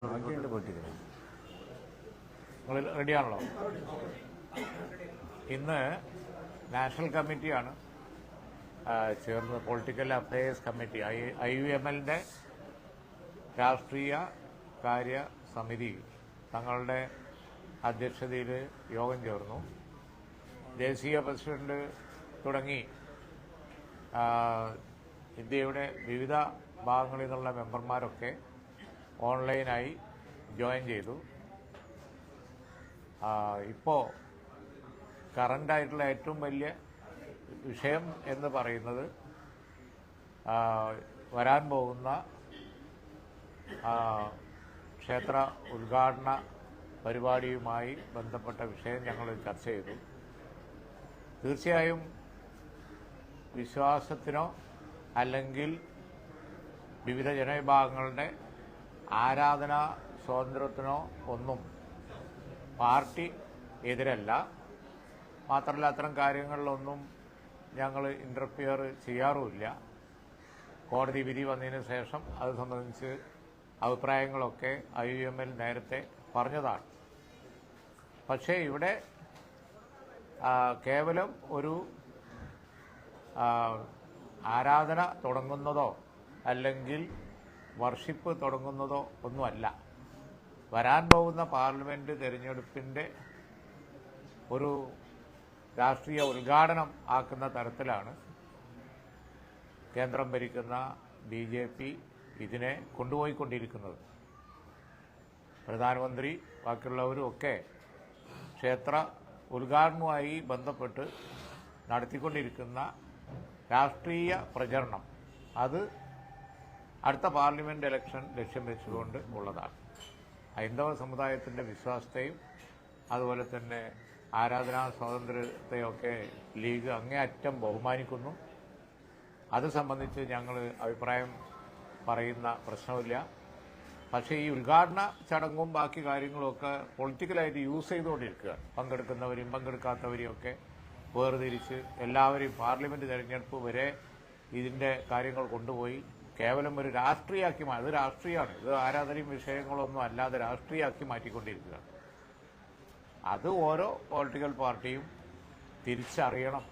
നിങ്ങൾ റെഡിയാണല്ലോ? ഇന്ന് നാഷണൽ കമ്മിറ്റിയാണ് ചേർന്ന് പൊളിറ്റിക്കൽ അഫയേഴ്സ് കമ്മിറ്റി IUML രാഷ്ട്രീയ കാര്യ സമിതി തങ്ങളുടെ അധ്യക്ഷതയിൽ യോഗം ചേർന്നു. ദേശീയ പ്രസിഡന്റ് തുടങ്ങി ഇന്ത്യയുടെ വിവിധ ഭാഗങ്ങളിൽ നിന്നുള്ള മെമ്പർമാരൊക്കെ ഓൺലൈനായി ജോയിൻ ചെയ്തു. ഇപ്പോൾ കറണ്ടായിട്ടുള്ള ഏറ്റവും വലിയ വിഷയം എന്ന് പറയുന്നത് വരാൻ പോകുന്ന ക്ഷേത്ര ഉദ്ഘാടന പരിപാടിയുമായി ബന്ധപ്പെട്ട വിഷയം ഞങ്ങൾ ചർച്ച ചെയ്തു. തീർച്ചയായും വിശ്വാസത്തിനോ അല്ലെങ്കിൽ വിവിധ ജനവിഭാഗങ്ങളുടെ ആരാധനാ സ്വാതന്ത്ര്യത്തിനോ ഒന്നും പാർട്ടി എതിരല്ല. മാത്രമല്ല, അത്തരം കാര്യങ്ങളിലൊന്നും ഞങ്ങൾ ഇന്റർഫിയർ ചെയ്യാറുമില്ല. കോടതി വിധി വന്നതിന് ശേഷം അത് സംബന്ധിച്ച് അഭിപ്രായങ്ങളൊക്കെ IUML നേരത്തെ പറഞ്ഞതാണ്. പക്ഷേ ഇവിടെ കേവലം ഒരു ആരാധന തുടങ്ങുന്നതോ അല്ലെങ്കിൽ വർഷിപ്പ് തുടങ്ങുന്നതോ ഒന്നുമല്ല. വരാൻ പോകുന്ന പാർലമെന്റ് തെരഞ്ഞെടുപ്പിന്റെ ഒരു രാഷ്ട്രീയ ഉദ്ഘാടനം ആക്കുന്ന തരത്തിലാണ് കേന്ദ്രം ഭരിക്കുന്ന BJP ഇതിനെ കൊണ്ടുപോയിക്കൊണ്ടിരിക്കുന്നത്. പ്രധാനമന്ത്രി ബാക്കിയുള്ളവരും ഒക്കെ ക്ഷേത്ര ഉദ്ഘാടനവുമായി ബന്ധപ്പെട്ട് നടത്തിക്കൊണ്ടിരിക്കുന്ന രാഷ്ട്രീയ പ്രചരണം അത് അടുത്ത പാർലമെന്റ് ഇലക്ഷൻ ലക്ഷ്യം വെച്ചുകൊണ്ട് ഉള്ളതാണ്. ഹൈന്ദവ സമുദായത്തിന്റെ വിശ്വാസത്തെയും അതുപോലെ തന്നെ ആരാധനാ സ്വാതന്ത്ര്യത്തെയൊക്കെ ലീഗ് അങ്ങേയറ്റം ബഹുമാനിക്കുന്നു. അത് സംബന്ധിച്ച് ഞങ്ങൾ അഭിപ്രായം പറയുന്ന പ്രശ്നമില്ല. പക്ഷേ ഈ ഉദ്ഘാടന ചടങ്ങും ബാക്കി കാര്യങ്ങളുമൊക്കെ പൊളിറ്റിക്കലായിട്ട് യൂസ് ചെയ്തുകൊണ്ടിരിക്കുകയാണ്. പങ്കെടുക്കുന്നവരെയും പങ്കെടുക്കാത്തവരെയും ഒക്കെ വേർതിരിച്ച് എല്ലാവരെയും പാർലമെന്റ് തെരഞ്ഞെടുപ്പ് വരെ ഇതിന്റെ കാര്യങ്ങൾ കൊണ്ടുപോയി കേവലം ഒരു രാഷ്ട്രീയമാക്കി അത് രാഷ്ട്രീയമാണ്. ഇത് ആരാധനയും വിഷയങ്ങളൊന്നും അല്ലാതെ രാഷ്ട്രീയമാക്കി മാറ്റിക്കൊണ്ടിരിക്കുകയാണ്. അത് ഓരോ പൊളിറ്റിക്കൽ പാർട്ടിയും തിരിച്ചറിയണം.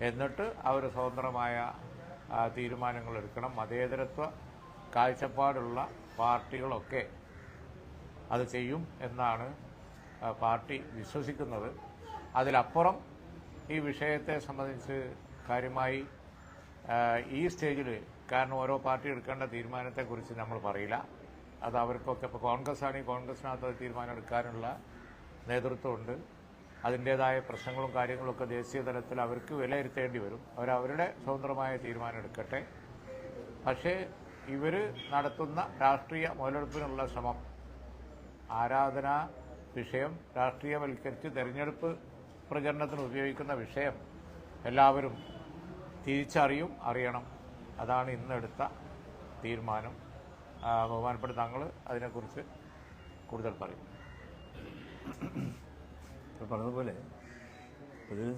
എന്നിട്ട് അവർ സ്വതന്ത്രമായ തീരുമാനങ്ങൾ എടുക്കണം. മതേതരത്വ കാഴ്ചപ്പാടുള്ള പാർട്ടികളൊക്കെ അത് ചെയ്യും എന്നാണ് പാർട്ടി വിശ്വസിക്കുന്നത്. അതിലപ്പുറം ഈ വിഷയത്തെ സംബന്ധിച്ച് കാര്യമായി ഈ സ്റ്റേജിൽ, കാരണം ഓരോ പാർട്ടി എടുക്കേണ്ട തീരുമാനത്തെക്കുറിച്ച് നമ്മൾ പറയില്ല. അത് അവർക്കൊക്കെ ഇപ്പോൾ കോൺഗ്രസ് ആണെങ്കിൽ കോൺഗ്രസിനകത്ത് തീരുമാനം എടുക്കാനുള്ള നേതൃത്വമുണ്ട്. അതിൻ്റേതായ പ്രശ്നങ്ങളും കാര്യങ്ങളൊക്കെ ദേശീയ തലത്തിൽ അവർക്ക് വിലയിരുത്തേണ്ടി വരും. അവരവരുടെ സ്വതന്ത്രമായ തീരുമാനം എടുക്കട്ടെ. പക്ഷേ ഇവർ നടത്തുന്ന രാഷ്ട്രീയ മുതലെടുപ്പിനുള്ള ശ്രമം, ആരാധനാ വിഷയം രാഷ്ട്രീയവൽക്കരിച്ച് തെരഞ്ഞെടുപ്പ് പ്രചരണത്തിന് ഉപയോഗിക്കുന്ന വിഷയം എല്ലാവരും അറിയണം. അതാണ് ഇന്നെടുത്ത തീരുമാനം. ബഹുമാനപ്പെട്ട താങ്കൾ അതിനെക്കുറിച്ച് കൂടുതൽ പറയും. പറഞ്ഞതുപോലെ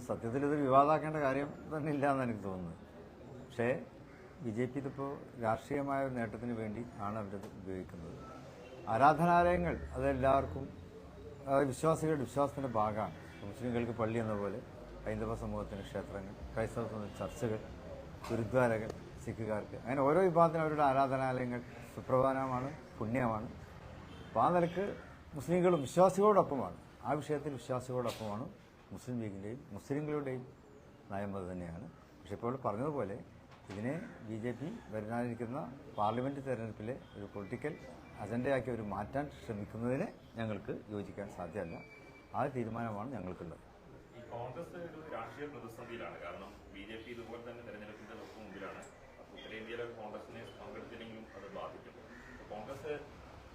സത്യത്തിൽ ഇതൊരു വിവാദമാക്കേണ്ട കാര്യം തന്നെ ഇല്ല എന്ന് എനിക്ക് തോന്നുന്നത്. പക്ഷേ BJP ഇതിപ്പോൾ രാഷ്ട്രീയമായ ഒരു നേട്ടത്തിന് വേണ്ടി ആണ് അവരത് ഉപയോഗിക്കുന്നത്. ആരാധനാലയങ്ങൾ അതെല്ലാവർക്കും വിശ്വാസികളുടെ വിശ്വാസത്തിൻ്റെ ഭാഗമാണ്. മുസ്ലിങ്ങൾക്ക് പള്ളി എന്ന പോലെ ഹൈന്ദവ സമൂഹത്തിന് ക്ഷേത്രങ്ങൾ, ക്രൈസ്തവ സമൂഹത്തിന് ചർച്ചകൾ, ഗുരുദ്വാരകൾ, സിഖുകാർക്ക്, അങ്ങനെ ഓരോ വിഭാഗത്തിനും അവരുടെ ആരാധനാലയങ്ങൾ സുപ്രധാനമാണ്, പുണ്യമാണ്. അപ്പോൾ ആ നിലക്ക് മുസ്ലിങ്ങളും വിശ്വാസികളോടൊപ്പമാണ്. ആ വിഷയത്തിൽ വിശ്വാസികളോടൊപ്പമാണ് മുസ്ലിം ലീഗിൻ്റെയും മുസ്ലിങ്ങളുടെയും നയം അത് തന്നെയാണ്. പക്ഷെ ഇപ്പോൾ പറഞ്ഞതുപോലെ ഇതിനെ BJP വരാനിരിക്കുന്ന പാർലമെന്റ് തെരഞ്ഞെടുപ്പിലെ ഒരു പൊളിറ്റിക്കൽ അജണ്ടയാക്കി അവർ മാറ്റാൻ ശ്രമിക്കുന്നതിനെ ഞങ്ങൾക്ക് യോജിക്കാൻ സാധ്യമല്ല. ആ തീരുമാനമാണ് ഞങ്ങൾക്കുള്ളത്. കോൺഗ്രസ് ഒരു രാഷ്ട്രീയ പ്രതിസന്ധിയിലാണ്. കാരണം BJP ഇതുപോലെ തന്നെ തെരഞ്ഞെടുപ്പിന്റെ തൊട്ട് മുമ്പിലാണ്. ഉത്തരേന്ത്യയിലെ കോൺഗ്രസിനെ പങ്കെടുത്തില്ലെങ്കിലും അത് ബാധിക്കും. കോൺഗ്രസ്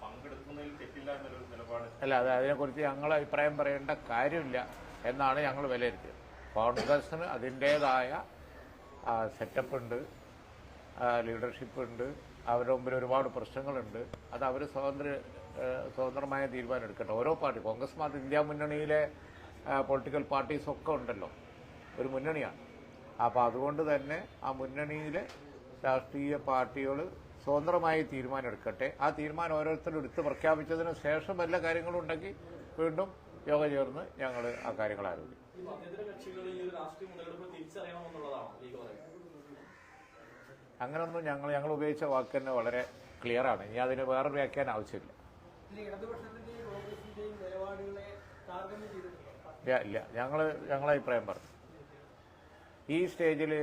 പങ്കെടുക്കുന്നതിൽ തെറ്റില്ല എന്നൊരു നിലപാട് അല്ല, അതിനെക്കുറിച്ച് ഞങ്ങൾ അഭിപ്രായം പറയേണ്ട കാര്യമില്ല എന്നാണ് ഞങ്ങൾ വിലയിരുത്തിയത്. കോൺഗ്രസിന് അതിൻ്റേതായ സെറ്റപ്പ് ഉണ്ട്, ലീഡർഷിപ്പ് ഉണ്ട്, അവരുടെ മുമ്പിൽ ഒരുപാട് പ്രശ്നങ്ങളുണ്ട്. അത് അവർ സ്വതന്ത്രമായ തീരുമാനം എടുക്കട്ടെ. ഓരോ പാർട്ടി, കോൺഗ്രസ് മാത്രം, ഇന്ത്യ മുന്നണിയിലെ പൊളിറ്റിക്കൽ പാർട്ടീസൊക്കെ ഉണ്ടല്ലോ, ഒരു മുന്നണിയാണ്. അപ്പോൾ അതുകൊണ്ട് തന്നെ ആ മുന്നണിയിലെ രാഷ്ട്രീയ പാർട്ടികൾ സ്വതന്ത്രമായി തീരുമാനം എടുക്കട്ടെ. ആ തീരുമാനം ഓരോരുത്തരും എടുത്ത് പ്രഖ്യാപിച്ചതിന് ശേഷം വല്ല കാര്യങ്ങളും ഉണ്ടെങ്കിൽ വീണ്ടും യോഗ ചേർന്ന് ഞങ്ങൾ ആ കാര്യങ്ങൾ ആലോചിക്കും. അങ്ങനൊന്നും ഞങ്ങൾ ഉപയോഗിച്ച വാക്ക് തന്നെ വളരെ ക്ലിയറാണ്. ഇനി അതിന് വേറൊരു വ്യാഖ്യാനം ആവശ്യമില്ല. ഇല്ല, ഞങ്ങളെ അഭിപ്രായം പറഞ്ഞു. ഈ സ്റ്റേജിൽ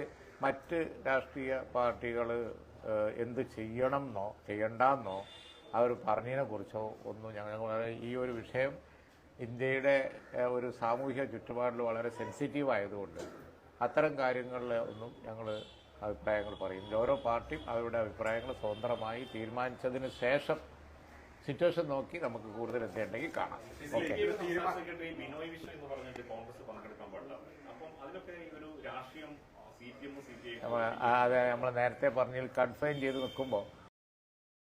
മറ്റ് രാഷ്ട്രീയ പാർട്ടികൾ എന്ത് ചെയ്യണമെന്നോ ചെയ്യണ്ടെന്നോ അവർ പറഞ്ഞതിനെ കുറിച്ചോ ഒന്നും ഞങ്ങൾ ഈ ഒരു വിഷയം ഇന്ത്യയുടെ ഒരു സാമൂഹ്യ ചുറ്റുപാടിൽ വളരെ സെൻസിറ്റീവ് ആയതുകൊണ്ട് അത്തരം കാര്യങ്ങളിൽ ഒന്നും ഞങ്ങൾ അഭിപ്രായങ്ങൾ പറയുന്നില്ല. ഓരോ പാർട്ടിയും അവരുടെ അഭിപ്രായങ്ങൾ സ്വതന്ത്രമായി തീരുമാനിച്ചതിന് ശേഷം സിറ്റുവേഷൻ നോക്കി നമുക്ക് കൂടുതൽ എത്തേണ്ടെങ്കിൽ കാണാം. ഓക്കെ. സെക്രട്ടറി ബിനോയ് വിശ്വം എന്ന് പറഞ്ഞിട്ട് കോൺഗ്രസ് പങ്കെടുക്കാൻ പാടില്ല. അപ്പം അതിലൊക്കെ ഈ ഒരു രാഷ്ട്രീയം അതെ, നമ്മൾ നേരത്തെ പറഞ്ഞതിൽ കൺഫൈൻ ചെയ്ത് നിൽക്കുമ്പോൾ